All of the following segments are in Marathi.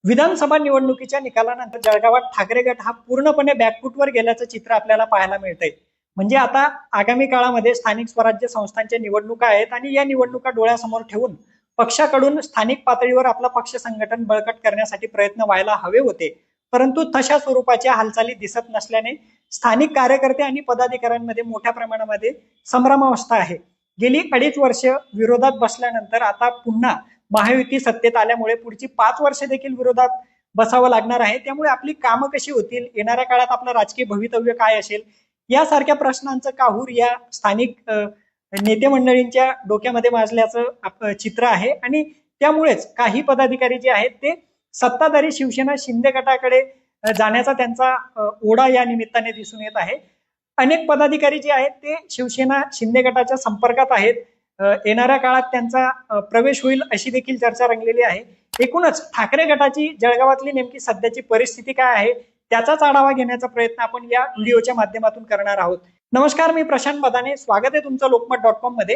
विधानसभा निवडणुकीच्या निकालानंतर जळगावात ठाकरे गट हा पूर्णपणे बॅकफुटवर गेल्याचं चित्र आपल्याला पाहायला मिळतंय। म्हणजे आता आगामी काळामध्ये स्थानिक स्वराज्य संस्थांच्या निवडणुका आहेत आणि या निवडणुका डोळ्यासमोर ठेवून पक्षाकडून स्थानिक पातळीवर आपला पक्ष संघटन बळकट करण्यासाठी प्रयत्न व्हायला हवे होते, परंतु तशा स्वरूपाच्या हालचाली दिसत नसल्याने स्थानिक कार्यकर्ते आणि पदाधिकाऱ्यांमध्ये मोठ्या प्रमाणामध्ये संभ्रमावस्था आहे। गेली 2.5 वर्ष विरोधात बसल्यानंतर आता पुन्हा महायुती सत्तेत आल्यामुळे पुढची 5 वर्ष देखील विरोधात बसावं लागणार आहे। त्यामुळे आपली कामं कशी होतील, येणाऱ्या काळात आपलं राजकीय भवितव्य काय असेल, यासारख्या प्रश्नांचं काहूर या स्थानिक नेते मंडळींच्या डोक्यामध्ये माजल्याचं चित्र आहे आणि त्यामुळेच काही पदाधिकारी जे आहेत ते सत्ताधारी शिवसेना शिंदे गटाकडे जाण्याचा त्यांचा ओढा या निमित्ताने दिसून येत आहे। अनेक पदाधिकारी जे आहेत ते शिवसेना शिंदे गटाच्या संपर्कात आहेत। येणाऱ्या काळात त्यांचा प्रवेश होईल अशी देखील चर्चा रंगलेली आहे। एकूणच ठाकरे गटाची जळगावातली नेमकी सध्याची परिस्थिती काय आहे त्याचाच आढावा घेण्याचा प्रयत्न आपण या व्हिडिओच्या माध्यमातून करणार आहोत। नमस्कार, मी प्रशांत बदाने, स्वागत आहे तुमचं लोकमत.com मध्ये।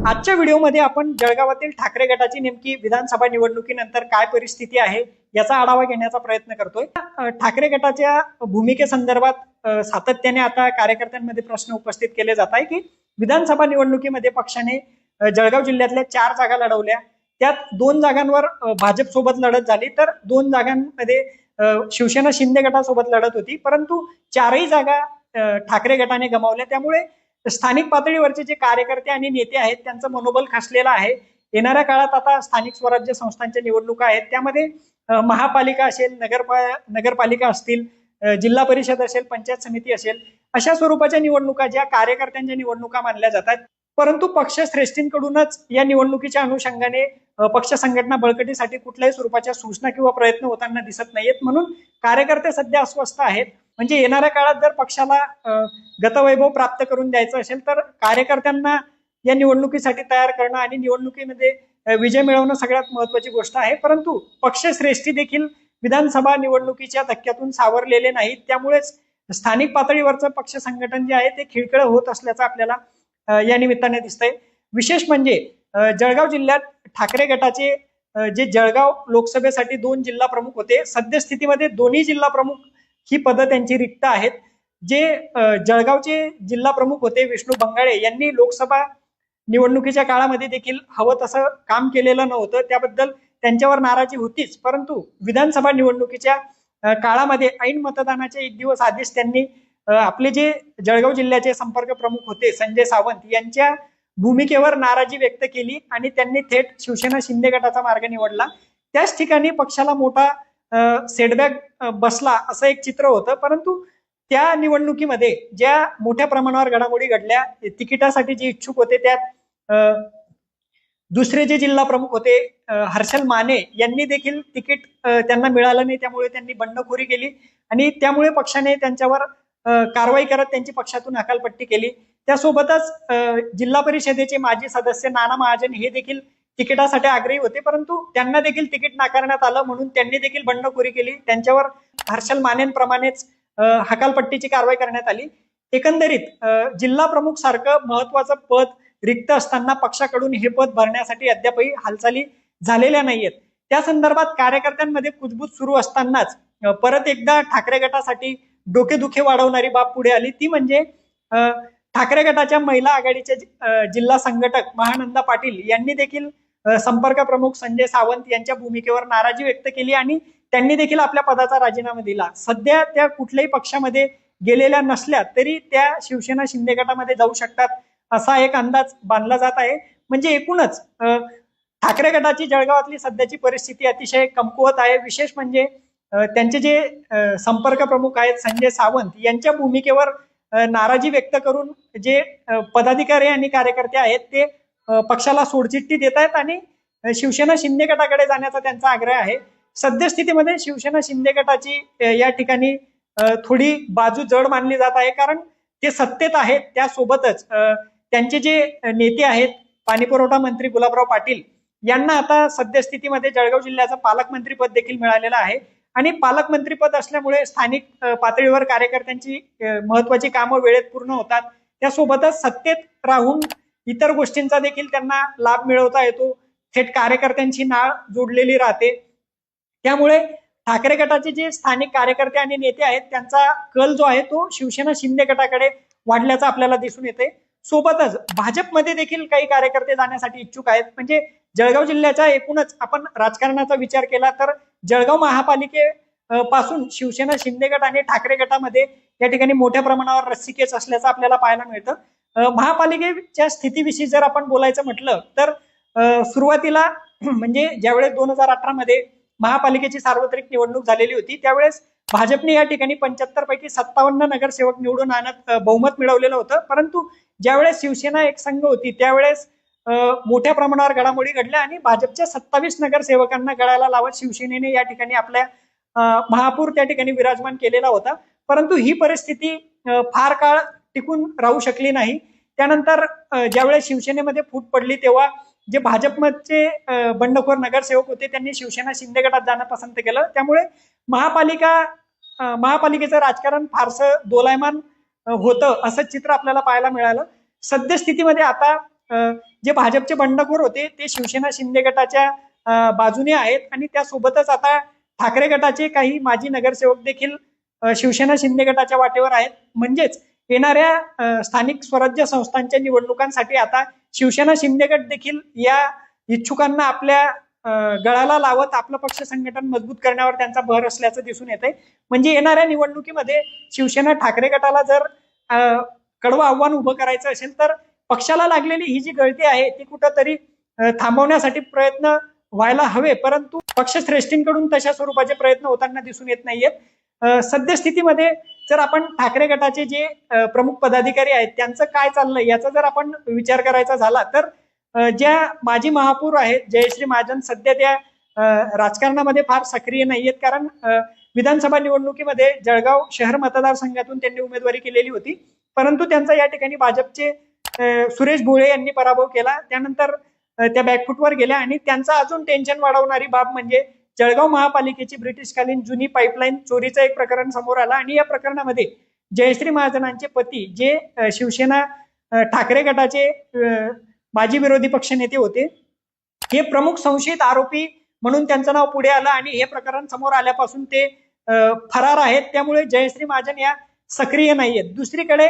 आजच्या व्हिडिओमध्ये आपण जळगावातील ठाकरे गटाची नेमकी विधानसभा निवडणुकीनंतर काय परिस्थिती आहे याचा आढावा घेण्याचा प्रयत्न करतोय। ठाकरे गटाच्या भूमिकेसंदर्भात सातत्याने आता कार्यकर्त्यांमध्ये प्रश्न उपस्थित केले जात आहे की विधानसभा निवडणुकीमध्ये पक्षाने जळगाव जिल्ह्यातल्या 4 जागा लढवल्या, त्यात 2 जागांवर भाजप सोबत लढत झाली, तर 2 जागांमध्ये शिवसेना शिंदे गटासोबत लढत होती, परंतु 4ही जागा ठाकरे गटाने गमावल्या। त्यामुळे स्थानिक पातळीवरचे जे कार्यकर्ते आणि नेते आहेत त्यांचं मनोबल खचलेलं आहे। येणाऱ्या काळात आता स्थानिक स्वराज्य संस्थांच्या निवडणुका आहेत, त्यामध्ये महापालिका असेल, नगरपालिका असतील, जिल्हा परिषद असेल, पंचायत समिती असेल, अशा स्वरूपाच्या निवडणुका ज्या कार्यकर्त्यांच्या निवडणुका मानल्या जातात, परंतु पक्ष श्रेष्ठींकडूनच या निवडणुकीच्या अनुषंगाने पक्ष संघटना बळकटीसाठी कुठल्याही स्वरूपाच्या सूचना किंवा प्रयत्न होताना दिसत नाहीयेत। म्हणून कार्यकर्ते सध्या अस्वस्थ आहेत। म्हणजे येणाऱ्या काळात जर पक्षाला गतवैभव प्राप्त करून द्यायचं असेल तर कार्यकर्त्यांना या निवडणुकीसाठी तयार करणं आणि निवडणुकीमध्ये विजय मिळवणं सगळ्यात महत्वाची गोष्ट आहे। परंतु पक्ष श्रेष्ठी देखील विधानसभा निवडणुकीच्या धक्क्यातून सावरलेले नाहीत, त्यामुळेच स्थानिक पातळीवरचं पक्ष संघटन जे आहे ते खिळखिळं होत असल्याचं आपल्याला या निमित्ताने दिसतंय। विशेष म्हणजे जळगाव जिल्ह्यात ठाकरे गटाचे जे जळगाव लोकसभेसाठी 2 जिल्हा प्रमुख होते, सद्यस्थितीमध्ये दोन्ही जिल्हा प्रमुख ही पदं त्यांची रिक्त आहेत। जे जळगावचे जिल्हा प्रमुख होते विष्णू बंगाळे यांनी लोकसभा निवडणुकीच्या काळामध्ये देखील हवं तसं काम केलेलं नव्हतं, त्याबद्दल त्यांच्यावर नाराजी होतीच, परंतु विधानसभा निवडणुकीच्या काळामध्ये ऐन मतदानाच्या 1 दिवस आधीच त्यांनी आपले जे जळगाव जिल्ह्याचे संपर्क प्रमुख होते संजय सावंत यांच्या भूमिकेवर नाराजी व्यक्त केली आणि त्यांनी थेट शिवसेना शिंदे गटाचा मार्ग निवडला। त्याच ठिकाणी पक्षाला मोठा सेटबॅक बसला असं एक चित्र होतं, परंतु त्या निवडणुकीमध्ये ज्या मोठ्या प्रमाणावर घडामोडी घडल्या, तिकिटासाठी जे इच्छुक होते त्यात दुसरे जे जिल्हा प्रमुख होते हर्षल माने यांनी देखील तिकीट त्यांना मिळालं नाही, त्यामुळे त्यांनी बंडखोरी केली आणि त्यामुळे पक्षाने त्यांच्यावर कारवाई करत त्यांची पक्षातून हकालपट्टी केली। त्यासोबतच जिल्हा परिषदेचे माजी सदस्य नाना महाजन हे देखील तिकिटासाठी आग्रही होते, परंतु त्यांना देखील तिकीट नाकारण्यात आलं, म्हणून त्यांनी देखील बंडखोरी केली, त्यांच्यावर हर्षल मानेंप्रमाणेच हकालपट्टीची कारवाई करण्यात आली। एकंदरीत जिल्हा प्रमुख सारखं महत्वाचं पद रिक्त असताना पक्षाकडून हे पद भरण्यासाठी अद्यापही हालचाली झालेल्या नाहीयेत। त्या संदर्भात कार्यकर्त्यांमध्ये कुजबूज सुरू असतानाच परत एकदा ठाकरे गटासाठी डोकेदुखी वाढवणारी बाब पुढे आली, ती म्हणजे ठाकरे गटाच्या महिला आघाडीच्या जिल्हा संघटक महानंदा पाटील यांनी देखील संपर्क प्रमुख संजय सावंत यांच्या भूमिकेवर नाराजी व्यक्त केली आणि त्यांनी देखील आपल्या पदाचा राजीनामा दिला। सध्या त्या कुठल्याही पक्षामध्ये गेलेल्या नसल्या तरी त्या शिवसेना शिंदे गटामध्ये जाऊ शकतात असा एक अंदाज बांधला जात आहे। म्हणजे एकूणच ठाकरे गटाची जळगावातली सध्याची परिस्थिती अतिशय कमकुवत आहे। विशेष म्हणजे त्यांचे जे संपर्क प्रमुख आहेत संजय सावंत यांच्या भूमिकेवर नाराजी व्यक्त करून जे पदाधिकारी आणि कार्यकर्ते आहेत ते पक्षाला सोडचिठ्ठी देत आहेत आणि शिवसेना शिंदे गटाकडे जाण्याचा त्यांचा आग्रह आहे। सद्यस्थितीमध्ये शिवसेना शिंदे गटाची या ठिकाणी थोडी बाजू जड मानली जात आहे, कारण ते सत्तेत आहेत, त्यासोबतच त्यांचे जे नेते आहेत पाणीपुरवठा मंत्री गुलाबराव पाटील यांना आता सद्यस्थितीमध्ये जळगाव जिल्ह्याचं पालकमंत्रीपद देखील मिळालेलं आहे आणि पालकमंत्रीपद असल्यामुळे स्थानिक पातळीवर कार्यकर्त्यांची महत्वाची कामं वेळेत पूर्ण होतात। त्यासोबतच सत्तेत राहून इतर गोष्टींचा देखील त्यांना लाभ मिळवता येतो, थेट कार्यकर्त्यांची नाळ जोडलेली राहते। त्यामुळे ठाकरे गटाचे जे स्थानिक कार्यकर्ते आणि नेते आहेत त्यांचा कल जो आहे तो शिवसेना शिंदे गटाकडे वाढल्याचं आपल्याला दिसून येते. सोबतच भाजपमध्ये देखील काही कार्यकर्ते जाण्यासाठी इच्छुक आहेत. म्हणजे जळगाव जिल्ह्याच्या एकूणच आपण राजकारणाचा विचार केला तर जळगाव महापालिके पासून शिवसेना शिंदे गट आणि ठाकरे गटामध्ये या ठिकाणी मोठ्या प्रमाणावर रस्सीखेच असल्याचं आपल्याला पाहायला मिळतं. महापालिकेच्या स्थितीविषयी जर आपण बोलायचं म्हटलं तर सुरुवातीला म्हणजे ज्यावेळेस 2018 मध्ये महापालिकेची सार्वत्रिक निवडणूक झालेली होती त्यावेळेस भाजपने या ठिकाणी 75 पैकी 57 नगरसेवक निवडून आणत बहुमत मिळवलेलं होतं. परंतु ज्यावेळेस शिवसेना एक संघ होती त्यावेळेस मोठ्या प्रमाणावर घडामोडी घडल्या आणि भाजपच्या 27 नगरसेवकांना गळाला लावत शिवसेनेने या ठिकाणी आपल्या महापौर त्या ठिकाणी विराजमान केलेला होता. परंतु ही परिस्थिती फार काळ टिकून राहू शकली नाही. त्यानंतर ज्यावेळेस शिवसेनेमध्ये फूट पडली तेव्हा जे भाजपचे बंडखोर नगरसेवक होते त्यांनी शिवसेना शिंदे गटात जाणं पसंत केलं. त्यामुळे महापालिकेचं राजकारण फारसं दोलायमान होतं असं चित्र आपल्याला पाहायला मिळालं. सद्यस्थितीमध्ये आता जे भाजपचे बंडखोर होते ते शिवसेना शिंदे गटाच्या बाजूने आहेत आणि त्यासोबतच आता ठाकरे गटाचे काही माजी नगरसेवक देखील शिवसेना शिंदे गटाच्या वाटेवर आहेत. म्हणजेच येणाऱ्या स्थानिक स्वराज्य संस्थांच्या निवडणुकांसाठी आता शिवसेना शिंदे गट देखील या इच्छुकांना आपल्या गळाला लावत आपलं पक्ष संघटन मजबूत करण्यावर त्यांचा भर असल्याचं दिसून येतंय. म्हणजे येणाऱ्या निवडणुकीमध्ये शिवसेना ठाकरे गटाला जर कडवं आव्हान उभं करायचं असेल तर पक्षाला लागलेली ही जी गळती आहे ती कुठंतरी थांबवण्यासाठी प्रयत्न व्हायला हवे. परंतु पक्षश्रेष्ठींकडून तशा स्वरूपाचे प्रयत्न होताना दिसून येत नाहीयेत. सद्यस्थितीमध्ये जर आपण ठाकरे गटाचे जे प्रमुख पदाधिकारी आहेत त्यांचं काय चाललंय याचा जर आपण विचार करायचा झाला तर ज्या माजी महापौर आहेत जयश्री महाजन सध्या त्या राजकारणामध्ये फार सक्रिय नाहीयेत. कारण विधानसभा निवडणुकीमध्ये जळगाव शहर मतदारसंघातून त्यांनी उमेदवारी केलेली होती. परंतु त्यांचा या ठिकाणी भाजपचे सुरेश भोळे यांनी पराभव केला. त्यानंतर त्या बॅकफुटवर गेल्या आणि त्यांचा अजून टेन्शन वाढवणारी बाब म्हणजे जळगाव महापालिकेची ब्रिटिशकालीन जुनी पाईपलाईन चोरीचं एक प्रकरण समोर आलं आणि या प्रकरणामध्ये जयश्री महाजनांचे पती जे शिवसेना ठाकरे गटाचे माजी विरोधी पक्षनेते होते हे प्रमुख संशयित आरोपी म्हणून त्यांचं नाव पुढे आलं आणि हे प्रकरण समोर आल्यापासून ते फरार आहेत. त्यामुळे जयश्री महाजन या सक्रिय नाहीयेत. दुसरीकडे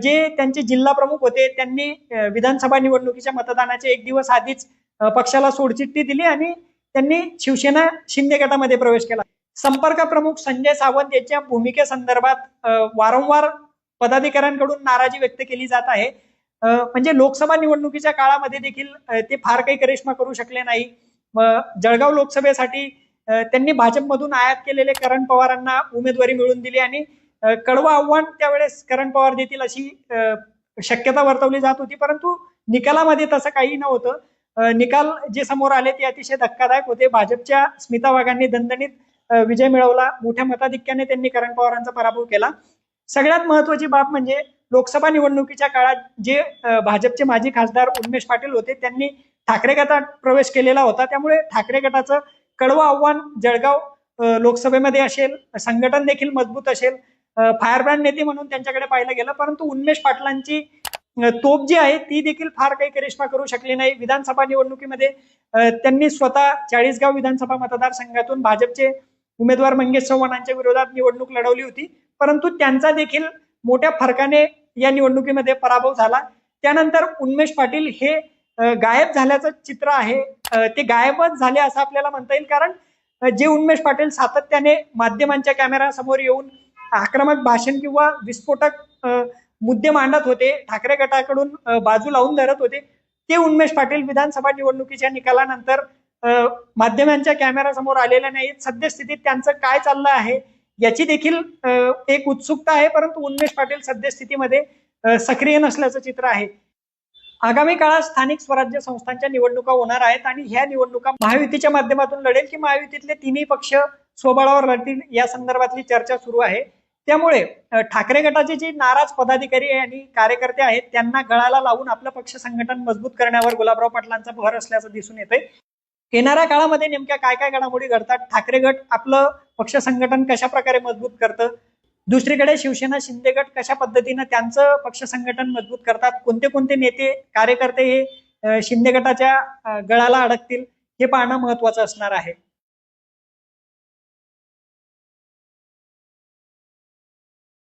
जे त्यांचे जिल्हा प्रमुख होते त्यांनी विधानसभा निवडणुकीच्या मतदानाचे एक दिवस आधीच पक्षाला सोडचिठ्ठी दिली आणि त्यांनी शिवसेना शिंदे गटामध्ये प्रवेश केला. संपर्क प्रमुख संजय सावंत यांच्या भूमिकेसंदर्भात वारंवार पदाधिकाऱ्यांकडून नाराजी व्यक्त केली जात आहे. म्हणजे लोकसभा निवडणुकीच्या काळामध्ये देखील ते फार काही करिश्मा करू शकले नाही. जळगाव लोकसभेसाठी त्यांनी भाजपमधून आयात केलेले करण पवारांना उमेदवारी मिळवून दिली आणि कडवं आव्हान त्यावेळेस करण पवार देतील अशी शक्यता वर्तवली जात होती. परंतु निकालामध्ये तसं काही नव्हतं. निकाल जे समोर आले ते अतिशय धक्कादायक होते. भाजपच्या स्मिता वाघांनी दणदणीत विजय मिळवला. मोठ्या मताधिक्याने त्यांनी करण पवारांचा पराभव केला. सगळ्यात महत्वाची बाब म्हणजे लोकसभा निवडणुकीच्या काळात जे भाजपचे माजी खासदार उन्मेष पाटील होते त्यांनी ठाकरे गटात प्रवेश केलेला होता. त्यामुळे ठाकरे गटाचं कडवं आव्हान जळगाव लोकसभेमध्ये असेल, संघटन देखील मजबूत असेल. फायरब्रँड नेते म्हणून त्यांच्याकडे पाहिलं गेलं. परंतु उन्मेष पाटलांची तोप जी आहे ती देखील फार काही करिश्मा करू शकली नाही. विधानसभा निवडणुकीमध्ये त्यांनी स्वतः चाळीसगाव विधानसभा मतदारसंघातून भाजपचे उमेदवार मंगेश चव्हाणांच्या विरोधात निवडणूक लढवली होती. परंतु त्यांचा देखील मोठ्या फरकाने या निवडणुकीमध्ये पराभव झाला. त्यानंतर उन्मेष पाटील हे गायब झाल्याचं चित्र आहे. ते गायबच झाले असं आपल्याला म्हणता येईल. कारण जे उन्मेष पाटील सातत्याने माध्यमांच्या कॅमेऱ्यासमोर येऊन आक्रमक भाषण किंवा विस्फोटक मुद्दे मांडत होते, ठाकरे गटाकडून बाजू लावून धरत होते, ते उन्मेष पाटील विधानसभा निवडणुकीच्या निकालानंतर माध्यमांच्या कॅमेऱ्यासमोर आलेले नाहीत. सद्यस्थितीत त्यांचं काय चाललं आहे याची देखील एक उत्सुकता आहे. परंतु उन्मेष पाटील सद्यस्थितीमध्ये सक्रिय नसल्याचं चित्र आहे. आगामी काळात स्थानिक स्वराज्य संस्थांच्या निवडणुका होणार आहेत आणि ह्या निवडणुका महायुतीच्या माध्यमातून लढेल की महायुतीतले तिन्ही पक्ष स्वबळावर लढतील या संदर्भातली चर्चा सुरू आहे. त्यामुळे ठाकरे गटाचे जे नाराज पदाधिकारी आणि कार्यकर्ते आहेत त्यांना गळाला लावून आपलं पक्ष संघटन मजबूत करण्यावर गुलाबराव पाटलांचा भर असल्याचं दिसून येतंय. येणाऱ्या काळामध्ये नेमक्या काय काय घडामोडी घडतात, ठाकरे गट आपलं पक्ष संघटन कशा प्रकारे मजबूत करतं, दुसरीकडे शिवसेना शिंदे गट कशा पद्धतीनं त्यांचं पक्ष संघटन मजबूत करतात, कोणते कोणते नेते कार्यकर्ते हे शिंदे गटाच्या गळाला अडकतील हे पाहणं महत्वाचं असणार आहे.